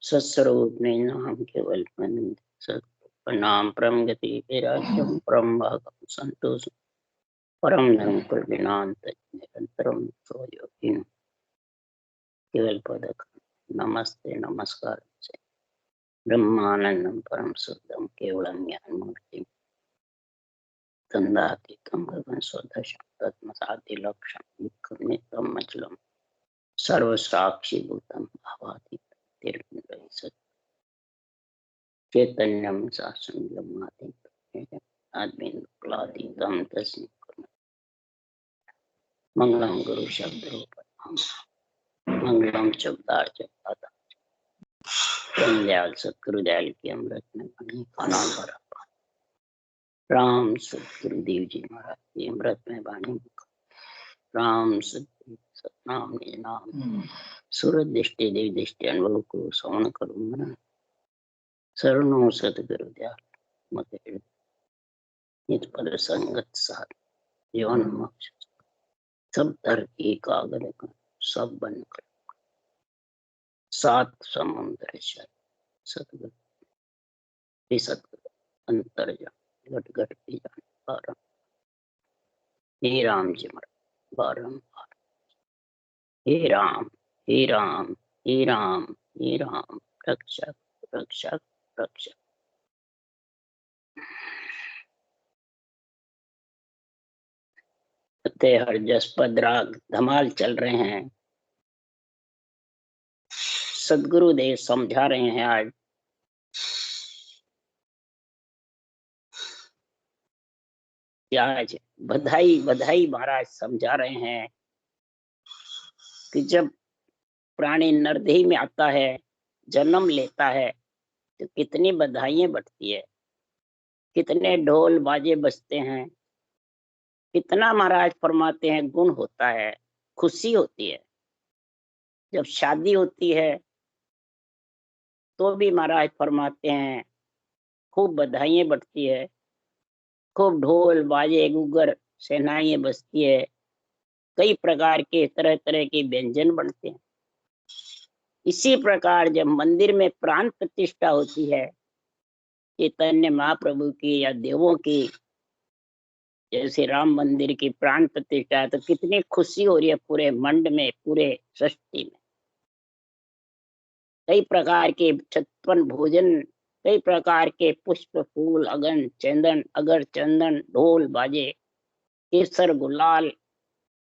सत्स्वरूप में नाम केवल प्रणाम परम गति विराज्यम परम भागम संतोष परम धर्म प्रविनांत निरंतरम सोयोगिन केवल पदक नमस्ते नमस्कार से ब्रह्मानंदम परम शुद्धम केवलम ज्ञान मूर्ति तंदातीतम गगन स्वदशम तत्मसाति लक्षण नित्यम मचलम सर्व साक्षी भूतम भावातीत तिरंग चैतन्यम शासनम आत्मीकलातीतम तस्मै मंगलम गुरु शब्द रूप मंगलम शब्दार्थ दयाल सतगुरुदयाल की अमृत में बनी का नाम भरा राम सतगुरुदेव जी महाराज की अमृत में बानी राम सतनाम निज नाम सूरज दृष्टि देव दृष्टि अनुभव को श्रवण करूंगा शरणों सतगुरुदयाल मत नित पद संगत साथ जीवन मोक्ष सब तरह की कागल कर सब बन कर सात समुद्र सतगुरु अंतर जान घट घट की जान बारम हे राम जी महाराज बारम्बार हे राम हे राम हे राम हे राम रक्षक रक्षक रक्षक। हर जसपद राग धमाल चल रहे हैं। सदगुरुदेव समझा रहे हैं आज आज बधाई बधाई महाराज समझा रहे हैं कि जब प्राणी नरदेही में आता है जन्म लेता है तो कितनी बधाइयां बढ़ती है, कितने ढोल बाजे बजते हैं, कितना महाराज फरमाते हैं गुण होता है, खुशी होती है। जब शादी होती है तो भी महाराज फरमाते हैं खूब बधाइयां बढ़ती है, खूब ढोल बाजे गुगर सेनाइयां बजती है, कई प्रकार के तरह तरह के व्यंजन बनते हैं। इसी प्रकार जब मंदिर में प्राण प्रतिष्ठा होती है चैतन्य महाप्रभु की या देवों की, जैसे राम मंदिर की प्राण प्रतिष्ठा है तो कितनी खुशी हो रही है पूरे मंड में, पूरे सृष्टि में। कई प्रकार के 56 भोजन, कई प्रकार के पुष्प फूल अगन चंदन अगर चंदन ढोल बाजे केसर गुलाल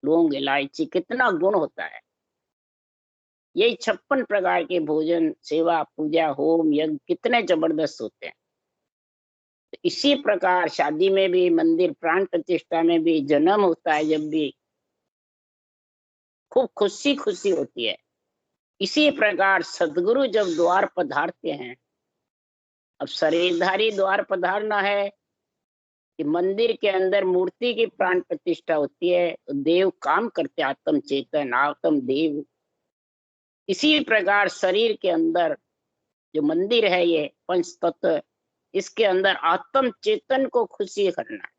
लौंग इलायची, कितना गुण होता है। यही 56 प्रकार के भोजन सेवा पूजा होम यज्ञ कितने जबरदस्त होते हैं। तो इसी प्रकार शादी में भी, मंदिर प्राण प्रतिष्ठा में भी, जन्म होता है जब भी खूब खुशी खुशी होती है। इसी प्रकार सदगुरु जब द्वार पधारते हैं, अब शरीरधारी द्वार पधारना है कि मंदिर के अंदर मूर्ति की प्राण प्रतिष्ठा होती है तो देव काम करते, आत्म चेतन आत्म देव। इसी प्रकार शरीर के अंदर जो मंदिर है ये पंच तत्व, इसके अंदर आत्म चेतन को खुशी करना है,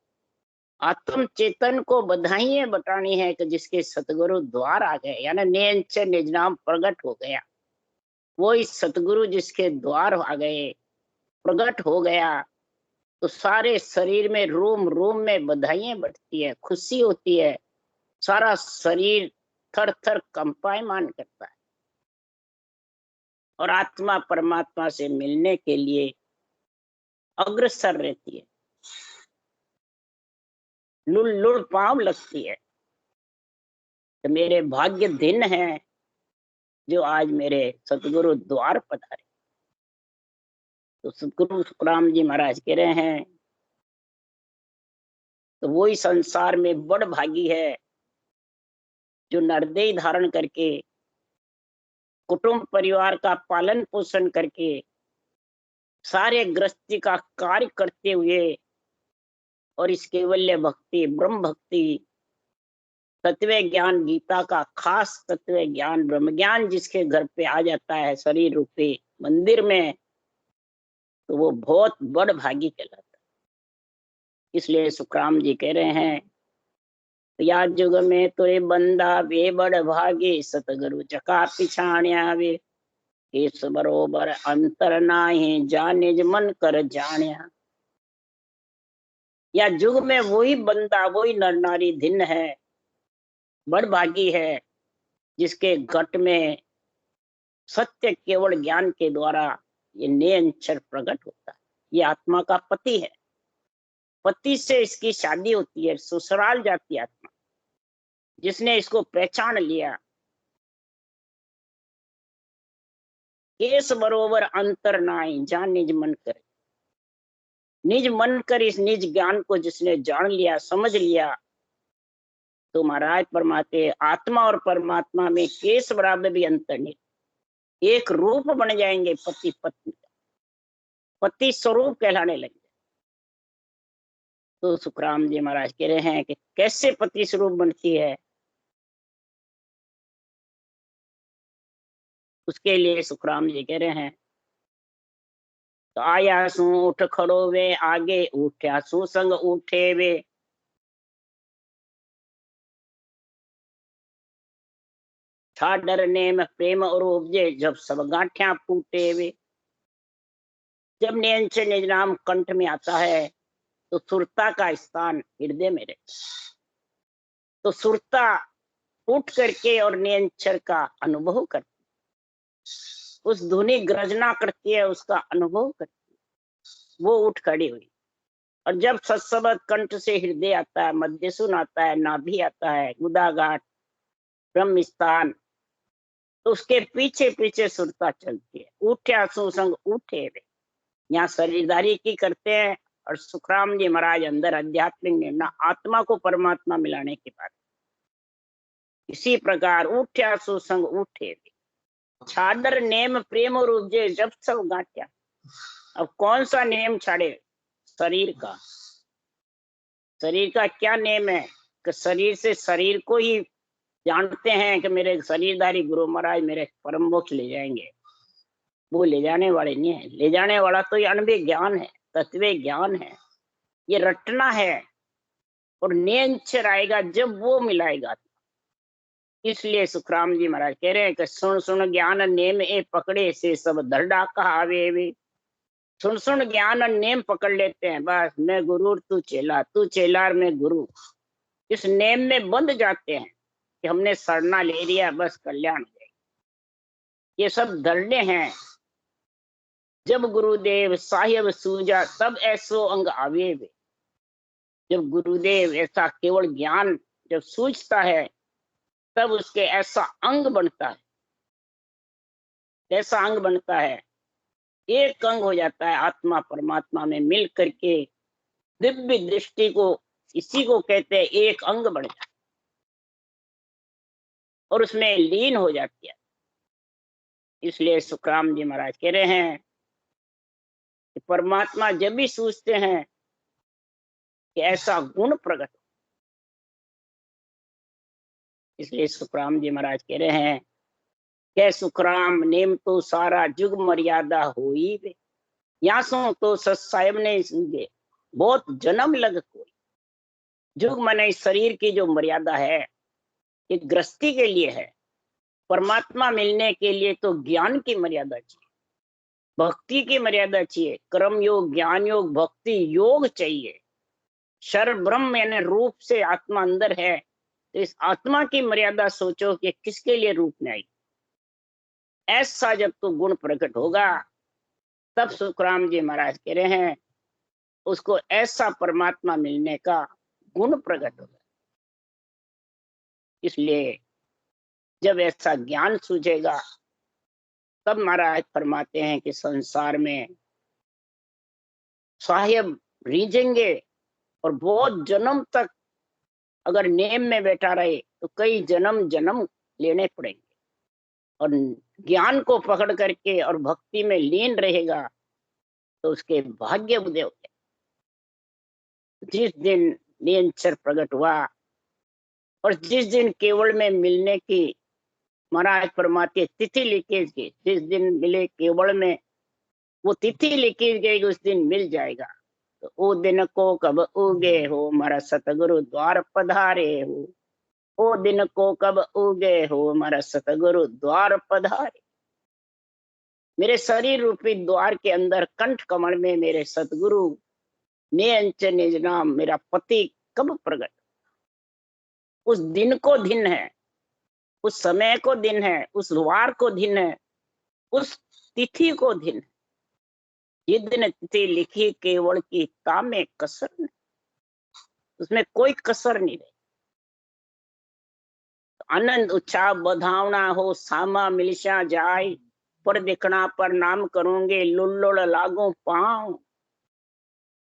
आत्म चेतन को बधाइयां बतानी है कि जिसके सतगुरु द्वार आ गए, यानी निज निज नाम प्रकट हो गया। वो इस सतगुरु जिसके द्वार आ गए, प्रकट हो गया, तो सारे शरीर में रोम रोम में बधाइयां बढ़ती है, खुशी होती है, सारा शरीर थर थर कंपायमान करता है और आत्मा परमात्मा से मिलने के लिए अग्रसर रहती है, लुड़ लुड़ पांव लगती है। तो मेरे भाग्य दिन है जो आज मेरे सतगुरु द्वार पधारे। तो सतगुरु सुखराम जी महाराज कह रहे हैं तो वही संसार में बड़ भागी है जो नरदेह धारण करके कुटुंब परिवार का पालन पोषण करके सारे गृहस्थी का कार्य करते हुए और इस केवल्य भक्ति ब्रह्म भक्ति तत्व ज्ञान गीता का खास तत्व ज्ञान ब्रह्म ज्ञान जिसके घर पे आ जाता है शरीर रूपी मंदिर में, तो वो बहुत बड़ भागी कहलाता है। इसलिए सुखराम जी कह रहे हैं या जुग में तो ये बंदा वे बड़ भागे सतगुरु चका पिछाण्या वे। केस बरोबर अंतर नाही, जा निज मन कर जाण्या। या युग में वही बंदा, वही नर नारी धिन है, बड़भागी है, जिसके घट में सत्य केवल ज्ञान के द्वारा ये निरंतर प्रकट होता है। ये आत्मा का पति है, पति से इसकी शादी होती है, ससुराल जाती है आत्मा। जिसने इसको पहचान लिया, केस बरोबर अंतर नाई, जा निज मन कर। निज मन कर इस निज ज्ञान को जिसने जान लिया, समझ लिया, तो महाराज परमात्मा आत्मा और परमात्मा में केस बराबर भी अंतर नहीं, एक रूप बन जाएंगे, पति पत्नी, पति स्वरूप कहलाने लगे। तो सुखराम जी महाराज कह रहे हैं कि कैसे पति स्वरूप बनती है। उसके लिए सुखराम जी कह रहे हैं, तो आया सू उठ खड़ो वे, आगे उठ्या सू संग उठे वे। था डर नेम प्रेम और उपजे, जब सब गांठिया फूटे वे। जब निज निज नाम कंठ में आता है तो सुरता का स्थान हृदय में रहता है। तो सुरता उठ करके और निरंतर का अनुभव करती, उस धुनी गर्जना करती है, उसका अनुभव करती है, वो उठ खड़ी हुई। और जब सत्सबद कंठ से हृदय आता है, मध्य सुन आता है, नाभि आता है, गुदाघाट, ब्रह्म स्थान, तो उसके पीछे पीछे सुरता चलती है। उठ्या सुसंग उठे वे, यहाँ शरीरधारी की करते हैं। और सुखराम जी महाराज अंदर आध्यात्मिक निर्णय, आत्मा को परमात्मा मिलाने की बात। इसी प्रकार उठ्या सुसंग उठे वे, छाडर नेम प्रेम और उपजे, जब सब गांठ्या। अब कौन सा नेम छाड़े? शरीर का। शरीर का क्या नेम है कि शरीर से शरीर को ही जानते हैं कि मेरे शरीरधारी गुरु महाराज मेरे परम मोक्ष ले जाएंगे। वो ले जाने वाले नहीं है, ले जाने वाला तो ये अनुभव ज्ञान है, तत्व ज्ञान है, ये रटना है। और निरंतर आएगा जब वो मिलाएगा। इसलिए सुखराम जी महाराज कह रहे हैं कि सुन सुन ज्ञान नेम ए पकड़े, से सब दरडा कहावे वे। सुन सुन ज्ञान और नेम पकड़ लेते हैं, बस मैं गुरु तू चेला, तू चेला मैं गुरु। इस नेम में बंध जाते हैं कि हमने सरना ले लिया, बस कल्याण हो जाएगा। ये सब दरडे हैं। जब गुरुदेव साहिब सूझा, तब ऐसो अंग आवे वे। जब गुरुदेव ऐसा केवल ज्ञान जब सूझता है, तब उसके ऐसा अंग बनता है, ऐसा अंग बनता है, एक अंग हो जाता है आत्मा परमात्मा में मिल करके। दिव्य दृष्टि को, इसी को कहते हैं एक अंग बन जाता है और उसमें लीन हो जाती है। इसलिए सुखराम जी महाराज कह रहे हैं कि परमात्मा जब भी सूझते हैं कि ऐसा गुण प्रकट। इसलिए सुखराम जी महाराज कह रहे हैं कि सुखराम नेम तो सारा जुग मर्यादा होई वे। यहाँ सो तो साहेब ने सूझे, बहुत जन्म लग कोई। जुग माने शरीर की जो मर्यादा है, ये गृहस्थी के लिए है। परमात्मा मिलने के लिए तो ज्ञान की मर्यादा चाहिए, भक्ति की मर्यादा चाहिए, कर्म योग, ज्ञान योग, भक्ति योग चाहिए। शर ब्रह्म यानी रूप से आत्मा अंदर है, तो इस आत्मा की मर्यादा सोचो कि किसके लिए रूप में आई। ऐसा जब तो गुण प्रकट होगा, तब सुखराम जी महाराज कह रहे हैं उसको ऐसा परमात्मा मिलने का गुण प्रकट होगा। इसलिए जब ऐसा ज्ञान सूझेगा, तब महाराज फरमाते हैं कि संसार में साहिब रीझेंगे और बहुत जन्म तक अगर नेम में बैठा रहे तो कई जन्म जन्म लेने पड़ेंगे। और ज्ञान को पकड़ करके और भक्ति में लीन रहेगा तो उसके भाग्य उदय होते। जिस दिन निरंतर प्रकट हुआ और जिस दिन केवल में मिलने की महाराज परमात्मा तिथि लिखी गई, जिस दिन मिले केवल में वो तिथि लिखी गई, उस दिन मिल जाएगा। तो वो दिन को कब उगे हो, हमारा सतगुरु द्वार पधारे हो। ओ दिन को कब उगे हो, हमारा सतगुरु द्वार पधारे। मेरे शरीर रूपी द्वार के अंदर कंठ कमल में मेरे सतगुरु ने अंच निज नाम मेरा पति कब प्रकट। उस दिन को दिन है, उस समय को दिन है, उस वार को दिन है, उस तिथि को दिन है। ये दिन तिथि लिखी केवल की तामे कसर नहीं, उसमें कोई कसर नहीं रही। आनंद उत्साह बधावना हो सामा मिलशा जाय, पर दिखना पर नाम करूंगे लुल्लुड़ लागू पांव।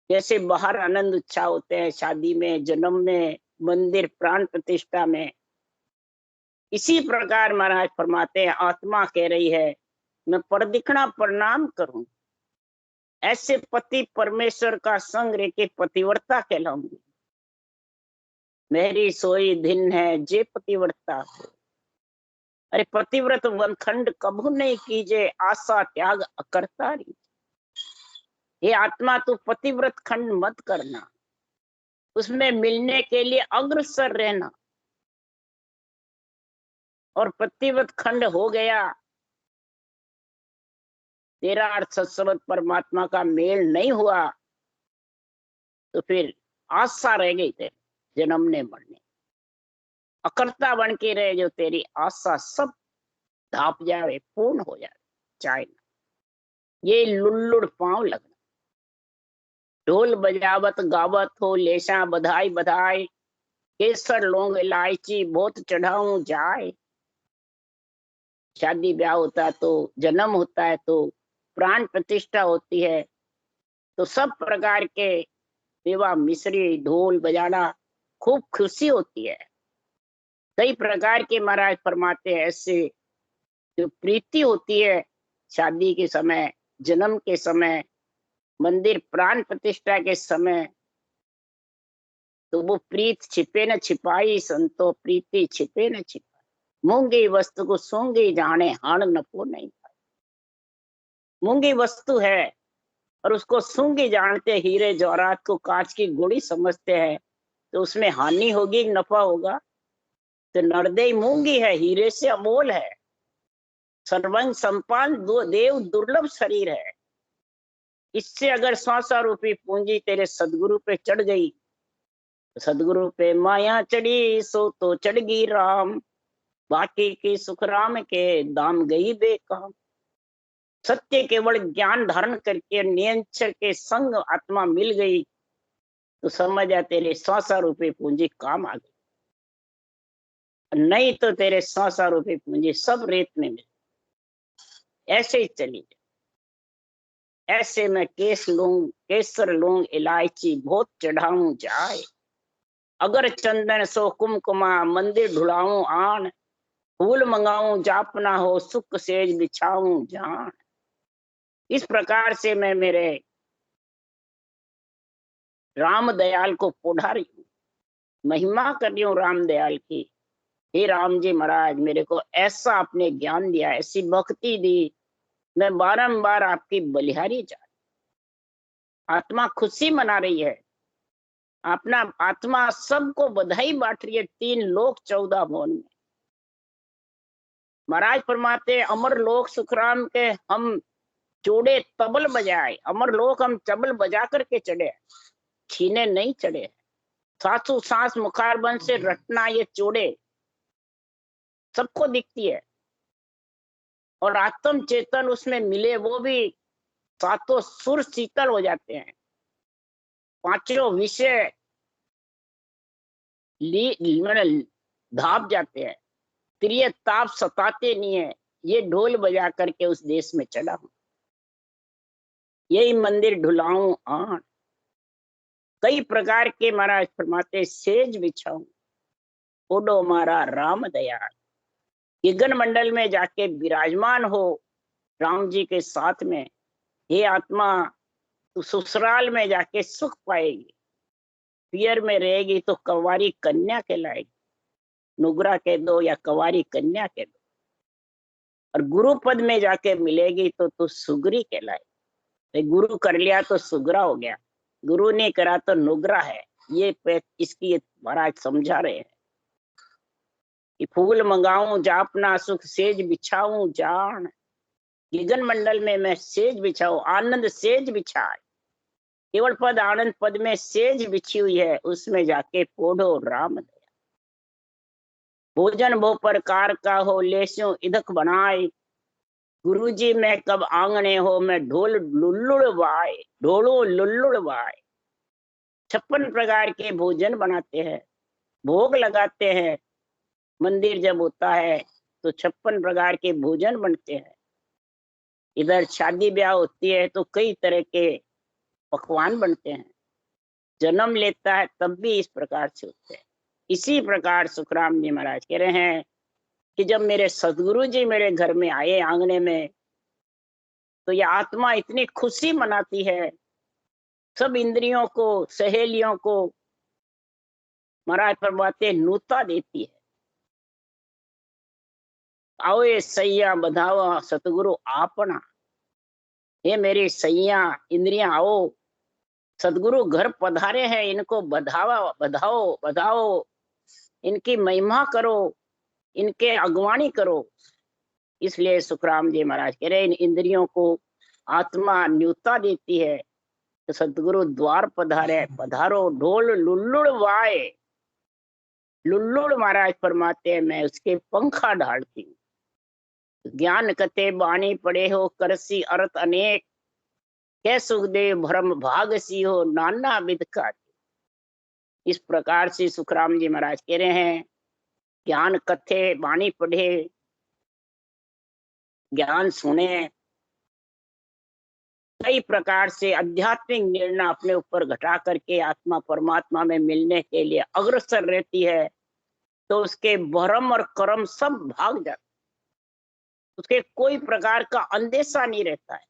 जैसे बाहर आनंद उत्साह होते हैं शादी में, जन्म में, मंदिर प्राण प्रतिष्ठा में, इसी प्रकार महाराज फरमाते हैं आत्मा कह रही है मैं पर दिखना प्रणाम करूं। ऐसे पति परमेश्वर का संग रह के पतिव्रता कहलाऊंगी। मेरी सोई दिन है जे पतिव्रता हो। अरे पतिव्रत वनखंड कभू नहीं कीजे, आशा त्याग अकर्ता री। ये आत्मा तू पतिव्रत खंड मत करना, उसमें मिलने के लिए अग्रसर रहना। और पतिव्रत खंड हो गया, तेरा अर्थ सत्सवत परमात्मा का मेल नहीं हुआ, तो फिर आशा रह गई तेरे जन्मने मरने। अकर्ता बन के रहे जो तेरी आशा सब धाप जावे, पूर्ण हो जाए चाहे ना। ये लुल्लुड़ पांव लगना। ढोल बजावत गावत हो लेशा बधाई बधाई, केसर लौंग इलायची बहुत चढ़ाऊं जाए। शादी ब्याह होता है तो, जन्म होता है तो, प्राण प्रतिष्ठा होती है तो सब प्रकार के मेवा मिश्री ढोल बजाना खूब खुशी होती है। कई प्रकार के महाराज फरमाते हैं ऐसे जो प्रीति होती है शादी के समय, जन्म के समय, मंदिर प्राण प्रतिष्ठा के समय, तो वो प्रीत छिपे न छिपाई संतो प्रीति छिपे न छिपाई। मूंगी वस्तु को सूंगी जाने हाण नपो नहीं पाए। मूंगी वस्तु है और उसको सूंगी जानते, हीरे जवाहरात को कांच की गुड़ी समझते हैं, तो उसमें हानि होगी नफा होगा। तो नरदेई मूंगी है, हीरे से अमोल है, सर्वंग संपान देव दुर्लभ शरीर है। इससे अगर 100 रूपी पूंजी तेरे सदगुरु पे चढ़ गई, तो सदगुरु पे माया चढ़ी सो तो चढ़गी राम, बाकी की सुख राम के दाम गई बेकाम। सत्य केवल ज्ञान धारण करके नियंत्रण के संग आत्मा मिल गई, तो समझ आ तेरे 100 रूपये पूंजी काम आ गई। नहीं तो तेरे 100 रूपये पूंजी सब रेत में मिल। ऐसे ही चली जाए। ऐसे में केसर लूंग इलायची बहुत चढ़ाऊं जाए, अगर चंदन सो कुमकुमा मंदिर ढुलाऊं आन, फूल मंगाऊं जापना हो सुख सेज बिछाऊं जान। इस प्रकार से मैं मेरे राम दयाल को पुढ़ा रही हूँ, महिमा कर रही हूँ राम दयाल की। हे राम जी महाराज, मेरे को ऐसा आपने ज्ञान दिया, ऐसी भक्ति दी, मैं बारंबार आपकी बलिहारी जा। आत्मा खुशी मना रही है, अपना आत्मा सबको बधाई बांट रही है 3 लोक 14 भुवन में। महाराज फरमाते अमर लोक सुखराम के हम चोड़े तबल बजाए, अमर लोक हम तबल बजा करके चढ़े, छीने नहीं चढ़े। सासू सांस मुखार बन से रटना ये चोड़े सबको दिखती है, और आत्म चेतन उसमें मिले वो भी सातों सुर शीतल हो जाते हैं, 5 विषय धाप जाते हैं, प्रिय ताप सताते नहीं है। ये ढोल बजा करके उस देश में चला हूं, यही मंदिर ढुलाऊं आन। कई प्रकार के महाराज फरमाते सेज बिछाऊं, ओडो मारा राम दयाल। गगन मंडल में जाके विराजमान हो राम जी के साथ में। हे आत्मा, तू ससुराल में जाके सुख पाएगी, पियर में रहेगी तो कंवारी कन्या कहलाएगी, नुगरा कह दो या कंवारी कन्या कह दो। और गुरु पद में जाके मिलेगी तो तू सुगरी कहलाएगी। गुरु कर लिया तो सुगरा हो गया, गुरु ने करा तो नुगरा है। ये इसकी महाराज समझा रहे हैं कि फूल मंगाऊं जापना सुख सेज बिछाऊं जान, गगन मंडल में मैं सेज बिछाऊं, आनंद सेज बिछाए, केवल पद आनंद पद में सेज बिछी हुई है, उसमें जाके पोढ़ो राम दया। भोजन बहु प्रकार का हो, लेस्यों इधक बनाए, गुरु जी मैं कब आंगने हो, मैं ढोल लुल्लुड़ वाए, ढोलो लुल्लुड़ वाए। 56 प्रकार के भोजन बनाते हैं, भोग लगाते हैं। मंदिर जब होता है तो 56 प्रकार के भोजन बनते हैं। इधर शादी ब्याह होती है तो कई तरह के पकवान बनते हैं। जन्म लेता है तब भी इस प्रकार से होते हैं। इसी प्रकार सुखराम जी महाराज कह रहे हैं कि जब मेरे सदगुरु जी मेरे घर में आए आंगने में, तो यह आत्मा इतनी खुशी मनाती है, सब इंद्रियों को, सहेलियों को महाराज फरमाते नूता देती है। आओ ये सैया बधावा सतगुरु आपना, ये मेरी सैया इंद्रियां आओ, सदगुरु घर पधारे हैं, इनको बधावा, बधाओ बधाओ, इनकी महिमा करो, इनके अगवानी करो। इसलिए सुखराम जी महाराज कह रहे इन इंद्रियों को आत्मा न्यूता देती है, तो सदगुरु द्वार पधारे, पधारो ढोल लुल्लुड़ वाए। लुल्लुड़ महाराज फरमाते हैं मैं उसके पंखा ढालती हूँ। ज्ञान कथे बाणी पड़े हो, करसी अर्थ अनेक, कै सुखदेव भरम भाग सी हो, नाना विध का। इस प्रकार से सुखराम जी महाराज कह रहे हैं ज्ञान कथे बाणी पढ़े, ज्ञान सुने, कई प्रकार से आध्यात्मिक निर्णय अपने ऊपर घटा करके आत्मा परमात्मा में मिलने के लिए अग्रसर रहती है, तो उसके भरम और कर्म सब भाग जाते, उसके कोई प्रकार का अंदेशा नहीं रहता है।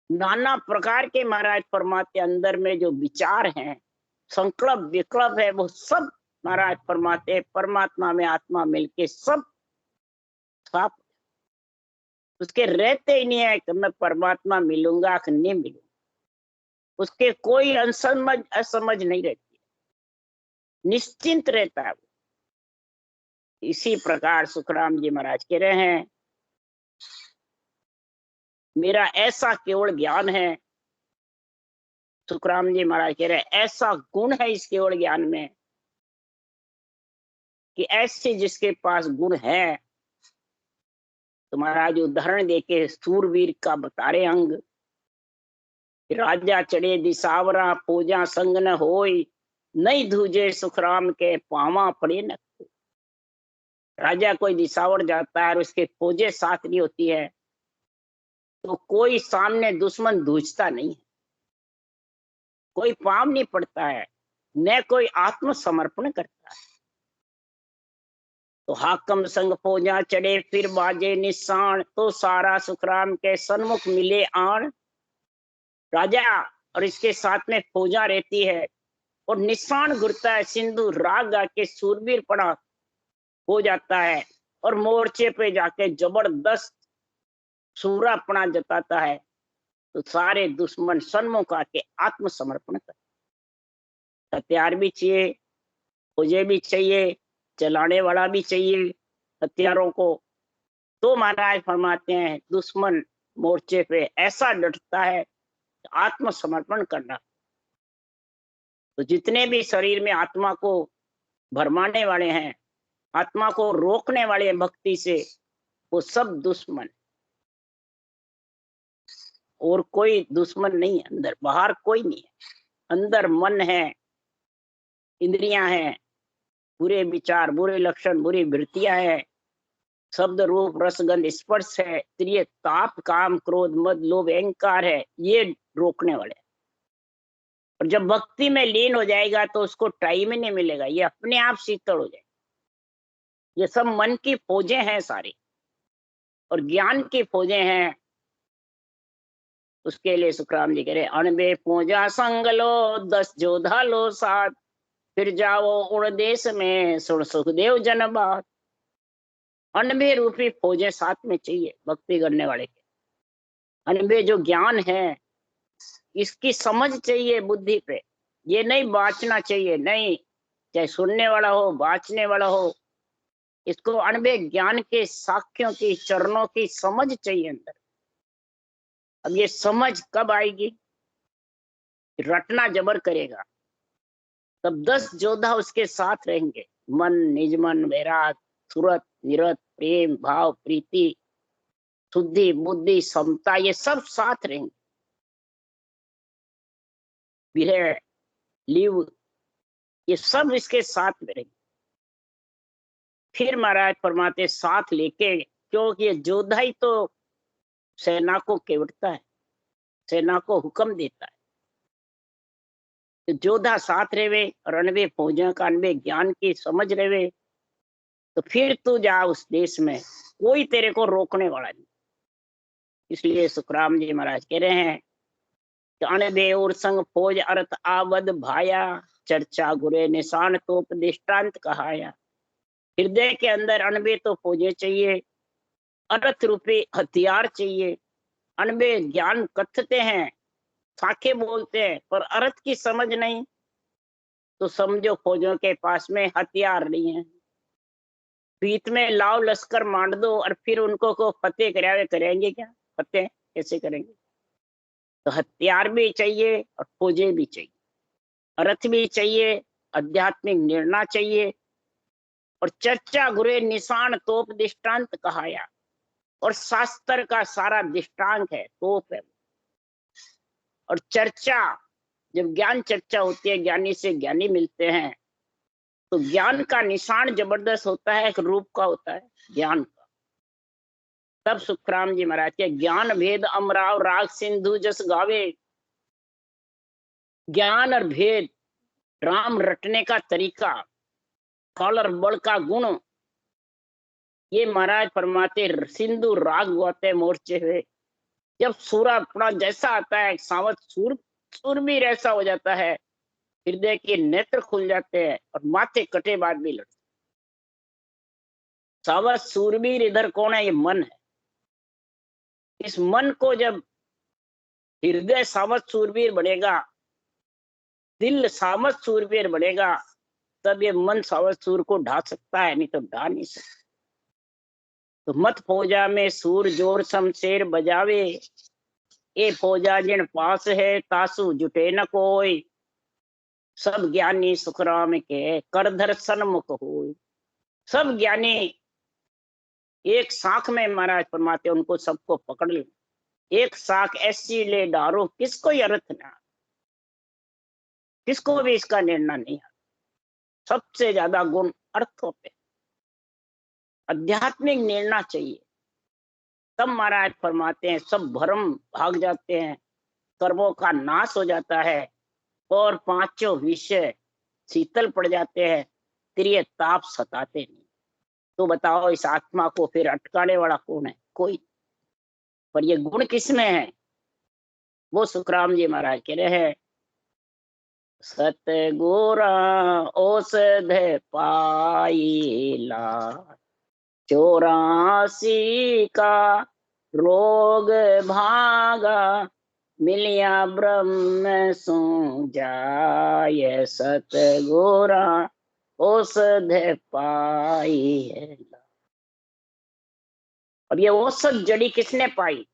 नाना प्रकार के महाराज परमात्मा अंदर में जो विचार हैं, संकल्प विकल्प है, वो सब महाराज परमात्मा परमात्मा में आत्मा मिलके सब साफ, उसके रहते ही नहीं है कि मैं परमात्मा मिलूंगा कि नहीं मिलूंगा, उसके कोई असमझ असमझ नहीं रहती है, निश्चिंत रहता है वो। इसी प्रकार सुखराम जी महाराज कह रहे हैं मेरा ऐसा केवल ज्ञान है, सुखराम जी महाराज कह रहे हैं ऐसा गुण है इस केवल ज्ञान में कि ऐसे जिसके पास गुण है, तो महाराज उदाहरण देके सूरवीर का बता रहे अंग, राजा चढ़े दिसावरा पूजा संग न होई, नहीं धूजे सुखराम के पावा पड़े न। राजा कोई दिसावर जाता है और उसके फौजे साथ नहीं होती है, तो कोई सामने दुश्मन धूजता नहीं है, कोई पाम नहीं पड़ता है, न कोई आत्मसमर्पण करता है। तो हाकम संग फौजा चढ़े फिर बाजे निशान, तो सारा सुखराम के सन्मुख मिले आण। राजा और इसके साथ में फौजा रहती है और निशान घुरता है, सिंधु राग गा के सूरवीर पड़ा हो जाता है और मोर्चे पे जाके जबरदस्त सूरापना जताता है, तो सारे दुश्मन सन्मुख आके आत्मसमर्पण करते। हथियार भी चाहिए, फौजे भी चाहिए, चलाने वाला भी चाहिए हथियारों को। तो महाराज फरमाते हैं दुश्मन मोर्चे पे ऐसा डटता है, आत्मसमर्पण करना। तो जितने भी शरीर में आत्मा को भरमाने वाले हैं, आत्मा को रोकने वाले हैं भक्ति से, वो सब दुश्मन, और कोई दुश्मन नहीं है अंदर, बाहर कोई नहीं है। अंदर मन है, इंद्रियां हैं, बुरे विचार, बुरे लक्षण, बुरी वृत्तियां हैं, शब्द रूप रसगंध स्पर्श है, त्रिय ताप काम क्रोध मद लोभ अहंकार है, ये रोकने वाले। और जब भक्ति में लीन हो जाएगा तो उसको टाइम ही नहीं मिलेगा, ये अपने आप शीतल हो जाएगा। ये सब मन की फौजें हैं सारी, और ज्ञान की फौजें हैं। उसके लिए सुखराम जी कह रहे अणबे फौजा संग लो, 10 जोधा लो साथ, फिर जाओ उड़ देश में सुन सुखदेव जन बात। अनबे रूपी फौजें साथ में चाहिए भक्ति करने वाले के। अनबे जो ज्ञान है, इसकी समझ चाहिए बुद्धि पे, ये नहीं बाँचना चाहिए, नहीं, चाहे सुनने वाला हो बाँचने वाला हो, इसको अणबे ज्ञान के साक्ष्यों की, चरणों की समझ चाहिए अंदर। अब ये समझ कब आएगी? रटना जबर करेगा तब 10 योद्धा उसके साथ रहेंगे। मन, निजमन, वैराग, सुरत, निरत, प्रेम, भाव, प्रीति, शुद्धि, बुद्धि, समता, ये सब साथ रहेंगे। विरह, लिव, ये सब इसके साथ में रहेंगे। फिर महाराज फरमाते साथ लेके, क्योंकि ये योद्धा ही तो सेना को केवटता है, सेना को हुक्म देता है। तो योद्धा साथ रहे और अनबे फौजा का अनबे ज्ञान की समझ रहे, तो फिर तू जा उस देश में, कोई तेरे को रोकने वाला नहीं। इसलिए सुखराम जी महाराज कह रहे हैं कि अनबे और संग फौज अर्थ आवद भाया, चर्चा गुरे निशान तोप दृष्टांत कहाया। हृदय के अंदर अनबे तो फौजें चाहिए, अर्थ रूपी हथियार चाहिए। अनबे ज्ञान कथते हैं, साखे बोलते हैं, पर अर्थ की समझ नहीं, तो समझो फौजों के पास में हथियार नहीं है। बीच में लाव लश्कर मांड दो और फिर उनको को फतेह करेंगे क्या? फतेह कैसे करेंगे? तो हथियार भी चाहिए और फौजें भी चाहिए, अर्थ भी चाहिए, आध्यात्मिक निर्णय चाहिए, और चर्चा गुरे निशान तोप दृष्टांत कहाया। और शास्त्र का सारा दृष्टांत है, तोप है। और चर्चा, जब ज्ञान चर्चा होती है, ज्ञानी से ज्ञानी मिलते हैं, तो ज्ञान का निशान जबरदस्त होता है, एक रूप का होता है ज्ञान का। तब सुखराम जी महाराज के ज्ञान भेद अमराव राग सिंधु जस गावे। ज्ञान और भेद, राम रटने का तरीका, फल और बल का गुण, ये महाराज फरमाते सिंधु राग गाते मोर्चे हुए। जब सूरा अपना जैसा आता है, सावत सुर भी ऐसा हो जाता है, हृदय के नेत्र खुल जाते हैं और माथे कटे बाद भी लड़ते। सावत सूरबीर इधर कौन है? ये मन है। इस मन को जब हृदय सावत सूरबीर बनेगा, दिल सावत सूरबीर बनेगा, तब ये मन सावत सूर को ढा सकता है, नहीं तो ढा नहीं सकता। तो मत फौजा में सूर जोर शमशेर बजावे, ए फौजा जिन पास है तासु जुटे न कोई। सब ज्ञानी सुखराम के कर दर्शन मुख हो। सब ज्ञानी एक साख में महाराज फरमाते उनको सबको पकड़ ले, एक साख ऐसी ले डारो किसको अर्थ ना, किसको भी इसका निर्णय नहीं आता। सबसे ज्यादा गुण अर्थों पे, आध्यात्मिक निर्णय चाहिए। तब महाराज फरमाते हैं सब भ्रम भाग जाते हैं, कर्मों का नाश हो जाता है, और पांचों विषय शीतल पड़ जाते हैं, त्रिय ताप सताते नहीं। तो बताओ इस आत्मा को फिर अटकाने वाला कौन है? कोई। पर ये गुण किसमें है? वो सुखराम जी महाराज कह रहे हैं सतगुरा औषध पाईला, 84 का रोग भागा, मिलिया ब्रह्म सो जाय, सतगुरा औषध पाई है। अब ये औषध जड़ी किसने पाई?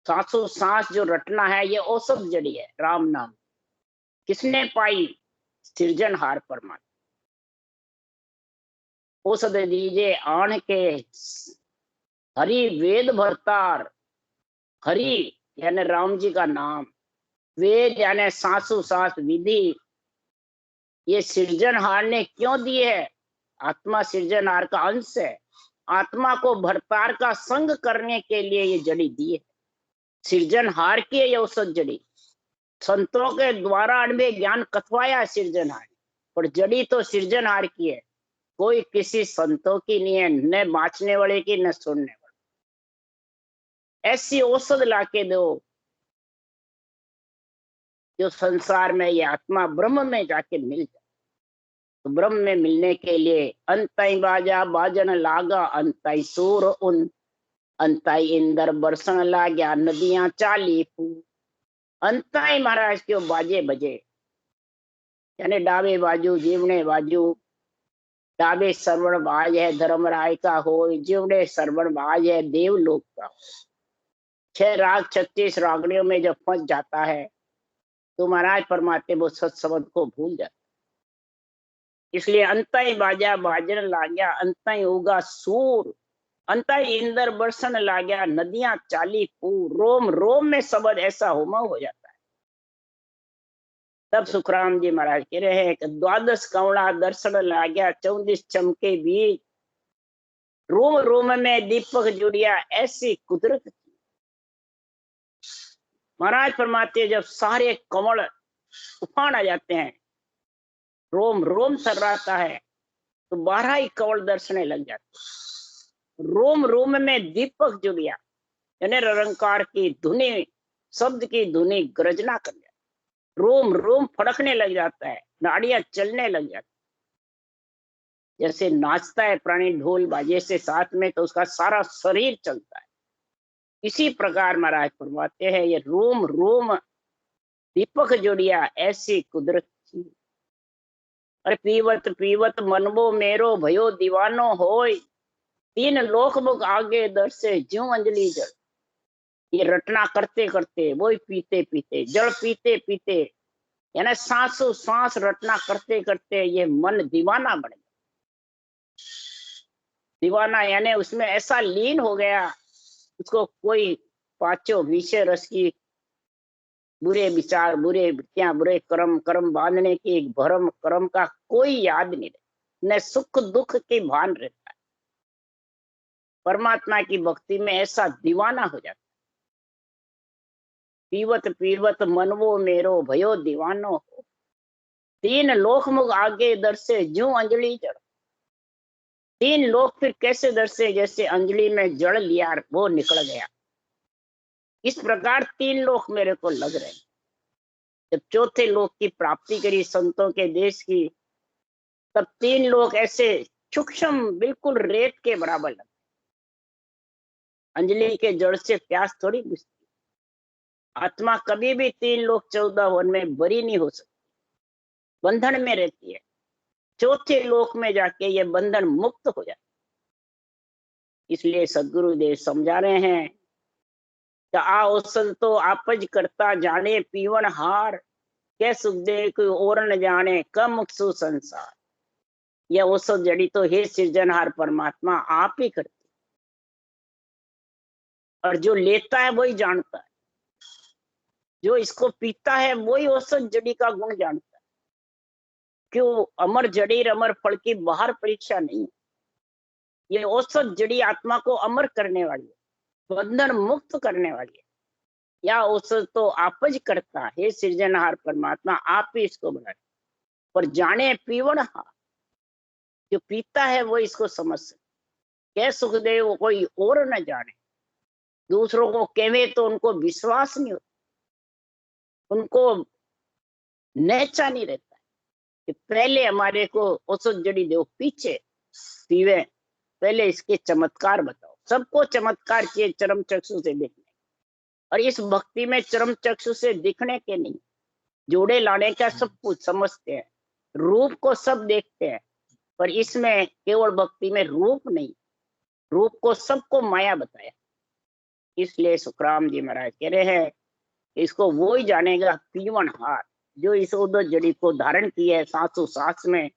सांसों सांस जो रटना है, ये औषध जड़ी है, राम नाम। किसने पाई? सृजनहार परमात्मा। औषध दीजे आण के हरि वेद भरतार। हरि यानी राम जी का नाम, वेद यानी सांसों सांस विधि। ये सृजनहार ने क्यों दिए है? आत्मा सृजनहार का अंश है। आत्मा को भरतार का संग करने के लिए ये जड़ी दी है। सृजनहार की है ये औषध जड़ी। संतों के द्वारा अनबे ज्ञान कथवाया सृजनहार, पर जड़ी तो सृजनहार की है, कोई किसी संतों की नहीं है, न बाँचने वाले की न सुनने वाले। ऐसी औषध लाके दो जो संसार में ये आत्मा ब्रह्म में जाके मिल जाए। तो ब्रह्म में मिलने के लिए अंतई बाजा बाजन लागा, अंतई सूर उन, अंतई इंदर बरसन लाग्या, नदियां चाली फूट। अंतई महाराज क्यों बाजे बजे, यानी डावे बाजू जीवने बाजू डाबे श्रवण बाज है धर्मराय का हो, जीवड़े श्रवण बाज है देवलोक का हो। 6 राग 36 रागड़ियों में जब फंस जाता है तो महाराज परमात्मा वो सत्सबद को भूल जाता। इसलिए अंतई बाजा बाजन लाग्या, अंतई उगा सूर, अंतई इंदर बरसन लाग्या, नदियां चाली पूर, रोम रोम में शब्द ऐसा होमा हो जाता है। तब सुखराम जी महाराज कह रहे हैं कि 12 कवड़ा दर्शन लाग्या, 34 चमके बीज, रोम रोम में दीपक जुड़िया, ऐसी कुदरत। महाराज फरमाते जब सारे कमल उफान आ जाते हैं, रोम रोम सर्राता है, तो 12 ही कमल दर्शने लग जाते। रोम रोम में दीपक जुड़िया, यानी निरंकार की धुनी, शब्द की धुनी गर्जना कर जाती, रोम रोम फड़कने लग जाता है, नाड़ियां चलने लग जाती। जैसे नाचता है प्राणी ढोल बाजे से साथ में, तो उसका सारा शरीर चलता है। इसी प्रकार महाराज फरमाते हैं ये रोम रोम दीपक जोड़िया, ऐसी कुदरत थी। अरे पीवत पीवत मनबो मेरो भयो दीवानो होय, 3 लोक मुख आगे दर से ज्यों अंजलि जल। ये रटना करते करते, वही पीते पीते, जल पीते पीते, यानी सांसों सांस रटना करते करते ये मन दीवाना बन गया। दीवाना यानी उसमें ऐसा लीन हो गया, उसको कोई पांचों विषय रस की, बुरे विचार, बुरे वृत्तियां, बुरे कर्म, कर्म बांधने की एक भरम कर्म का कोई याद नहीं रहता, न सुख दुख के भान रहता है। परमात्मा की भक्ति में ऐसा दीवाना हो जाता है। पीवत पीवत मनवो मेरो भयो दीवानो हो, 3 लोक मुख आगे दर्शे ज्यों अंजलि जड़। 3 लोक फिर कैसे दर्शे, जैसे अंजलि में जड़ लिया वो निकल गया। इस प्रकार 3 लोक मेरे को लग रहे हैं। जब चौथे लोक की प्राप्ति करी संतों के देश की, तब 3 लोक ऐसे सूक्ष्म बिल्कुल रेत के बराबर लगे। अंजलि के जड़ से प्यास थोड़ी बुझती। आत्मा कभी भी 3 लोक 14 वन में बरी नहीं हो सकती, बंधन में रहती है। चौथे लोक में जाके ये बंधन मुक्त हो जाता। इसलिए सदगुरुदेव समझा रहे हैं कि आ औषध तो आपज करता जाने पीवन हार, के सुखदेव कोई और न जाने कम मुक्सु संसार। यह औषध जड़ी तो हे सृजनहार परमात्मा आप ही करते, और जो लेता है वही जानता है, जो इसको पीता है वही औषध जड़ी का गुण जानता है। क्यों? अमर जड़ी अमर फल की बाहर परीक्षा नहीं है। ये औषध जड़ी आत्मा को अमर करने वाली है, बंधन मुक्त करने वाली है। या औषध तो आपज करता है सृजनहार परमात्मा, आप ही इसको बनाए। पर जाने पीवन हार, जो पीता है वो इसको समझ सकते। क्या सुखदेव कोई और न जाने, दूसरों को कहे तो उनको विश्वास नहीं होता, उनको नेचा नहीं रहता है कि पहले हमारे को औषध जड़ी दो, पीछे पीवे, पहले इसके चमत्कार बताओ। सबको चमत्कार किए चरम चक्षु से देखने, और इस भक्ति में चरम चक्षु से दिखने के नहीं, जोड़े लाने का सब कुछ समझते हैं, रूप को सब देखते हैं, पर इसमें केवल भक्ति में रूप नहीं, रूप को सबको माया बताया। इसलिए सुखराम जी महाराज कह रहे हैं इसको वो ही जानेगा पीवन हार, जो इस उदर जड़ी को धारण की है सांसों सांस में,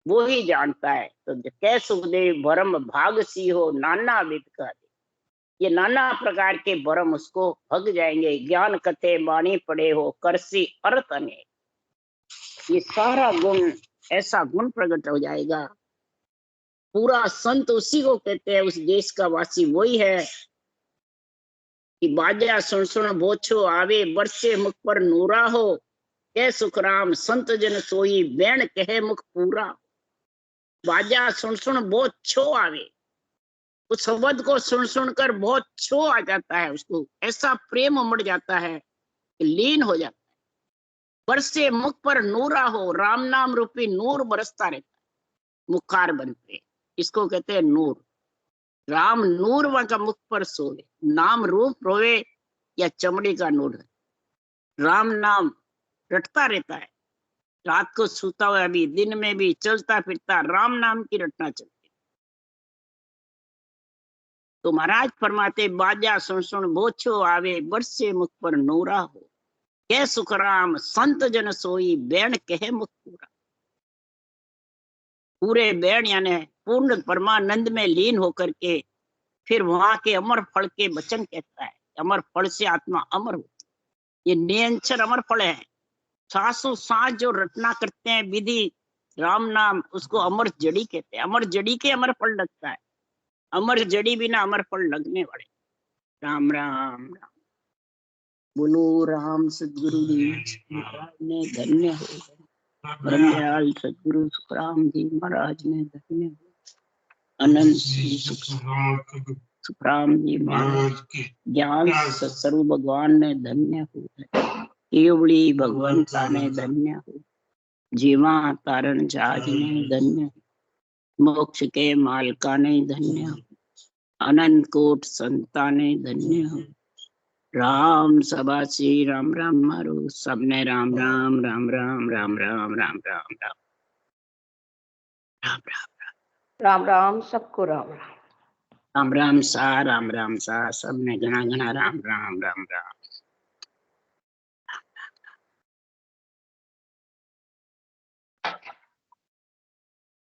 वो ही जानता है। तो कै सुखदेव भरम भाग सी हो नाना विद का, ये नाना प्रकार के भरम उसको भग जाएंगे। ज्ञान कथे बाणी पड़े हो करसी अर्थ अनेक, ये सारा गुण, ऐसा गुण प्रकट हो जाएगा। पूरा संत उसी को कहते हैं, उस देश का वासी वही है कि बाजा सुन सुन बोछो आवे, बरसे मुख पर नूरा हो, के सुखराम संत जन सोई बैण कहे मुख पूरा। बाजा सुन सुन बहुत छो आवे, उस शब्द को सुन सुनकर बहुत छो आ जाता है, उसको ऐसा प्रेम उमड़ जाता है कि लीन हो जाता है। बरसे मुख पर नूरा हो, राम नाम रूपी नूर बरसता रहता है मुखार बनते, इसको कहते हैं नूर। राम नूर वहां का मुख पर सोवे, नाम रूप रोवे या चमड़ी का नूर, राम नाम रटता रहता है। रात को सोता हुआ भी, दिन में भी, चलता फिरता राम नाम की रटना चलती। तो महाराज फरमाते, बाजा सुन सुन बोछो आवे, बरसे मुख पर नूरा हो, कह सुखराम संत जन सोई, बैण कहे मुख पूरा। पूरे बैण यानी पूर्ण परमानंद में लीन होकर के फिर वहां के अमर फल के वचन कहता है। अमर फल से आत्मा अमर होती है। ये निरंतर अमर फल है। सांसों सांस जो रटना करते हैं विधि राम नाम, उसको अमर जड़ी कहते हैं। अमर जड़ी के अमर फल लगता है, अमर जड़ी बिना अमर फल लगने वाले। राम राम राम। बोलो राम सदगुरु ने धन्य हो। परम दयाल सदगुरु सुखराम जी महाराज ने धन्य हो। अनंत सुखराम जी महाराज ज्ञान सत्सरु भगवान ने धन्य हो। केवड़ी भगवंता ने धन्य हो। जीवा तारण जहाज ने धन्य हो। मोक्ष के मालका ने धन्य हो। अनंत कोट संता ने धन्य हो। राम सभा श्री राम राम मारो सबने राम राम राम राम राम राम राम राम राम राम राम राम सबको राम राम राम सा सबने घना घना राम राम राम राम।